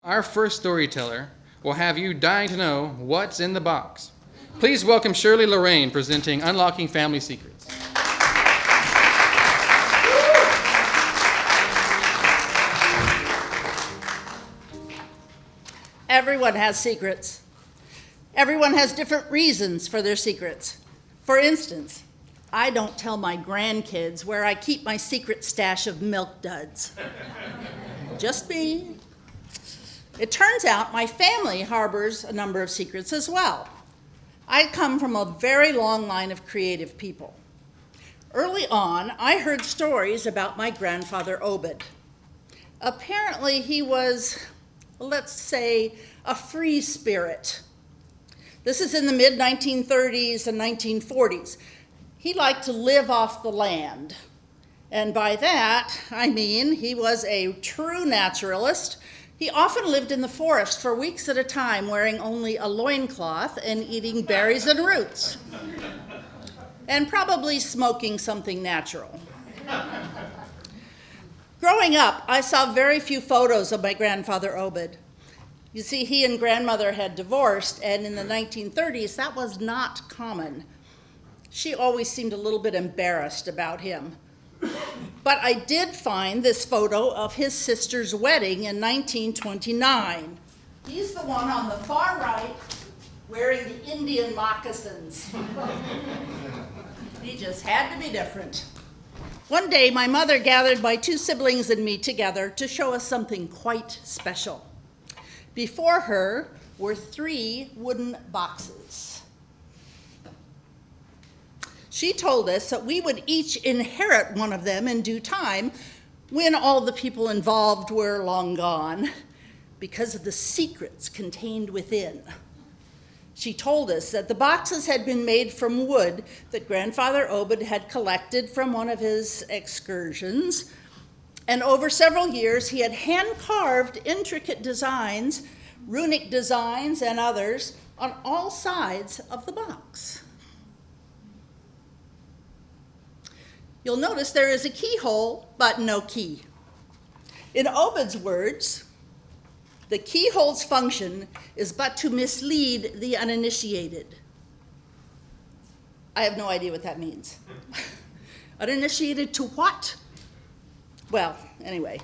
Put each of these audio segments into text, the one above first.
Our first storyteller will have you dying to know what's in the box. Please welcome Shirley Lorraine presenting Unlocking Family Secrets. Everyone has secrets. Everyone has different reasons for their secrets. For instance, I don't tell my grandkids where I keep my secret stash of milk duds. Just me. It turns out my family harbors a number of secrets as well. I come from a very long line of creative people. Early on, I heard stories about my grandfather Obed. Apparently, he was, let's say, a free spirit. This is in the mid-1930s and 1940s. He liked to live off the land. And by that, I mean he was a true naturalist. He often lived in the forest for weeks at a time, wearing only a loincloth and eating berries and roots. And probably smoking something natural. Growing up, I saw very few photos of my grandfather Obed. You see, he and grandmother had divorced, and in the 1930s, that was not common. She always seemed a little bit embarrassed about him. But I did find this photo of his sister's wedding in 1929. He's the one on the far right wearing the Indian moccasins. He just had to be different. One day, my mother gathered my two siblings and me together to show us something quite special. Before her were 3 wooden boxes. She told us that we would each inherit one of them in due time when all the people involved were long gone because of the secrets contained within. She told us that the boxes had been made from wood that Grandfather Obed had collected from one of his excursions, and over several years he had hand-carved intricate designs, runic designs and others, on all sides of the box. You'll notice there is a keyhole, but no key. In Obed's words, the keyhole's function is but to mislead the uninitiated. I have no idea what that means. Uninitiated to what? Well, anyway,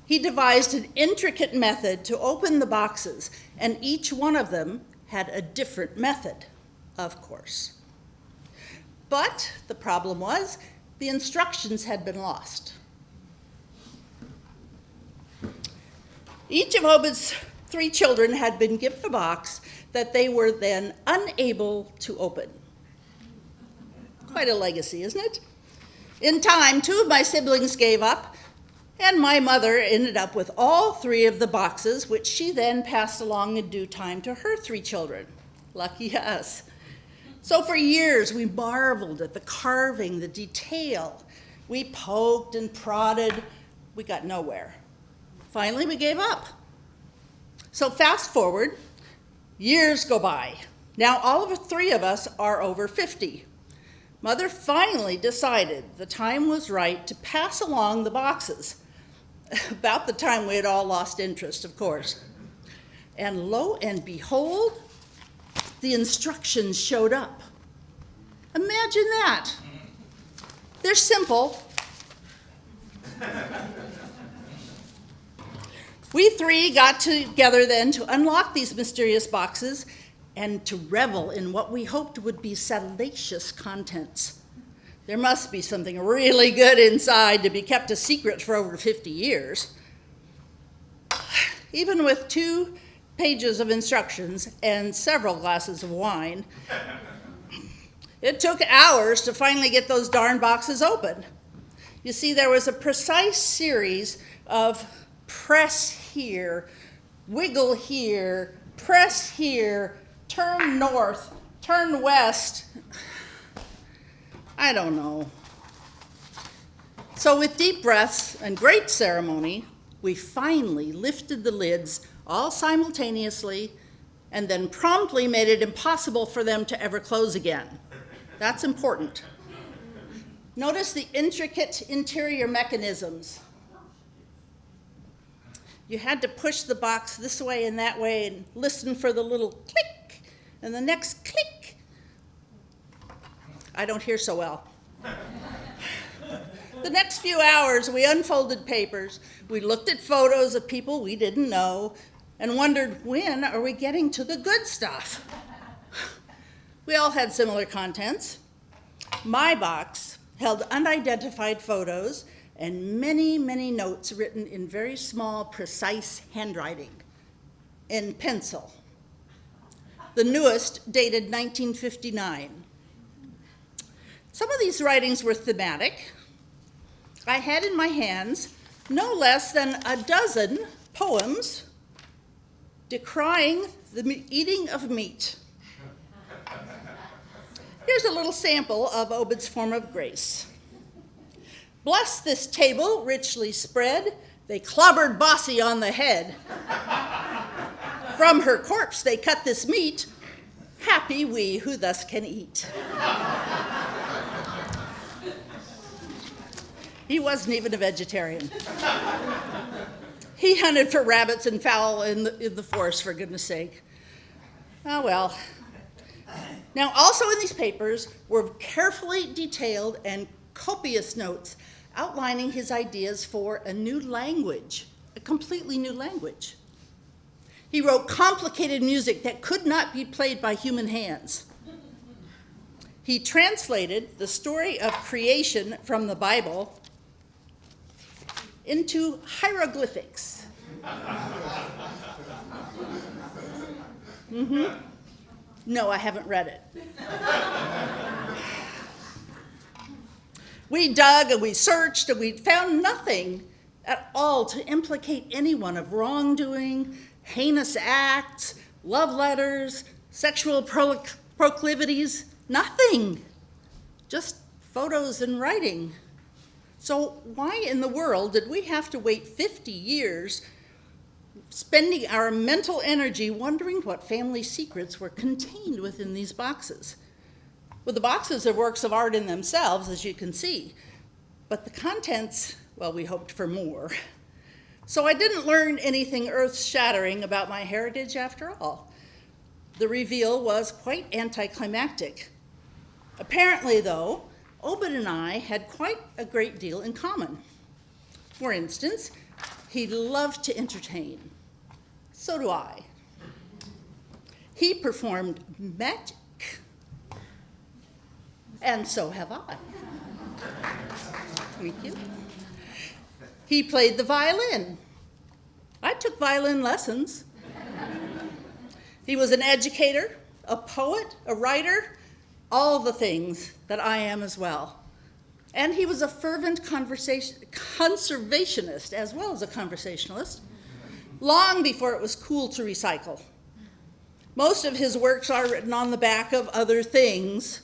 he devised an intricate method to open the boxes, and each one of them had a different method, of course. But the problem was, the instructions had been lost. Each of Obed's 3 children had been given a box that they were then unable to open. Quite a legacy, isn't it? In time, 2 of my siblings gave up, and my mother ended up with all 3 of the boxes, which she then passed along in due time to her 3 children. Lucky us. So for years, we marveled at the carving, the detail. We poked and prodded. We got nowhere. Finally, we gave up. So fast forward, years go by. Now all of the 3 of us are over 50. Mother finally decided the time was right to pass along the boxes. About the time we had all lost interest, of course. And lo and behold, the instructions showed up. Imagine that. They're simple. We 3 got together then to unlock these mysterious boxes and to revel in what we hoped would be salacious contents. There must be something really good inside to be kept a secret for over 50 years. Even with 2 pages of instructions and several glasses of wine, it took hours to finally get those darn boxes open. You see, there was a precise series of press here, wiggle here, press here, turn north, turn west. I don't know. So with deep breaths and great ceremony, we finally lifted the lids all simultaneously and then promptly made it impossible for them to ever close again. That's important. Notice the intricate interior mechanisms. You had to push the box this way and that way and listen for the little click and the next click. I don't hear so well. The next few hours, we unfolded papers, we looked at photos of people we didn't know, and wondered, when are we getting to the good stuff? We all had similar contents. My box held unidentified photos and many, many notes written in very small, precise handwriting, in pencil. The newest dated 1959. Some of these writings were thematic. I had in my hands no less than a dozen poems decrying the eating of meat. Here's a little sample of Obed's form of grace. Bless this table richly spread, they clobbered Bossy on the head. From her corpse they cut this meat, happy we who thus can eat. He wasn't even a vegetarian. He hunted for rabbits and fowl in the forest, for goodness sake. Oh, well. Now, also in these papers were carefully detailed and copious notes outlining his ideas for a new language, a completely new language. He wrote complicated music that could not be played by human hands. He translated the story of creation from the Bible into hieroglyphics. No, I haven't read it. We dug and we searched and we found nothing at all to implicate anyone of wrongdoing, heinous acts, love letters, sexual proclivities, nothing. Just photos and writing. So why in the world did we have to wait 50 years spending our mental energy wondering what family secrets were contained within these boxes? Well, the boxes are works of art in themselves, as you can see, but the contents, well, we hoped for more. So I didn't learn anything earth-shattering about my heritage after all. The reveal was quite anticlimactic. Apparently, though, Obed and I had quite a great deal in common. For instance, he loved to entertain. So do I. He performed magic, and so have I. Thank you. He played the violin. I took violin lessons. He was an educator, a poet, a writer, all the things that I am as well. And he was a fervent conservationist as well as a conversationalist, long before it was cool to recycle. Most of his works are written on the back of other things.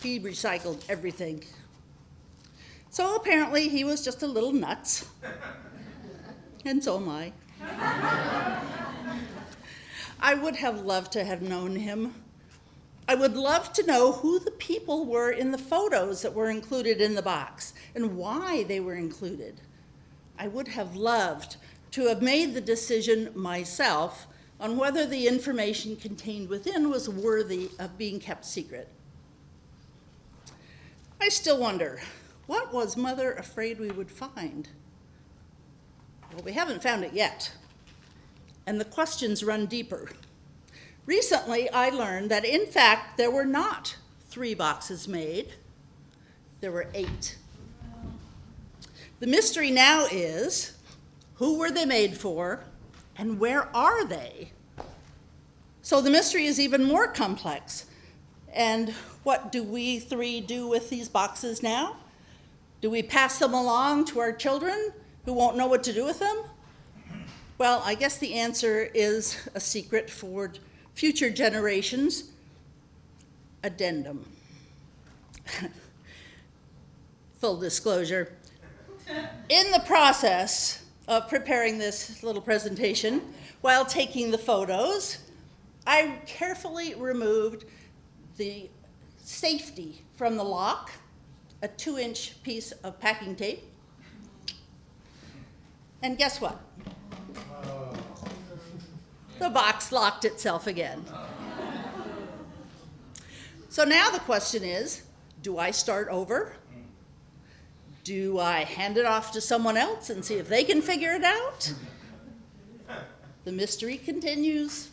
He recycled everything. So apparently he was just a little nuts. And so am I. I would have loved to have known him. I would love to know who the people were in the photos that were included in the box and why they were included. I would have loved to have made the decision myself on whether the information contained within was worthy of being kept secret. I still wonder, what was Mother afraid we would find? Well, we haven't found it yet, and the questions run deeper. Recently, I learned that, in fact, there were not 3 boxes made. There were 8. The mystery now is, who were they made for, and where are they? So the mystery is even more complex. And what do we 3 do with these boxes now? Do we pass them along to our children who won't know what to do with them? Well, I guess the answer is a secret for future generations. Addendum. Full disclosure. In the process of preparing this little presentation, while taking the photos, I carefully removed the safety from the lock, a 2-inch piece of packing tape. And guess what? The box locked itself again. So now the question is, do I start over? Do I hand it off to someone else and see if they can figure it out? The mystery continues.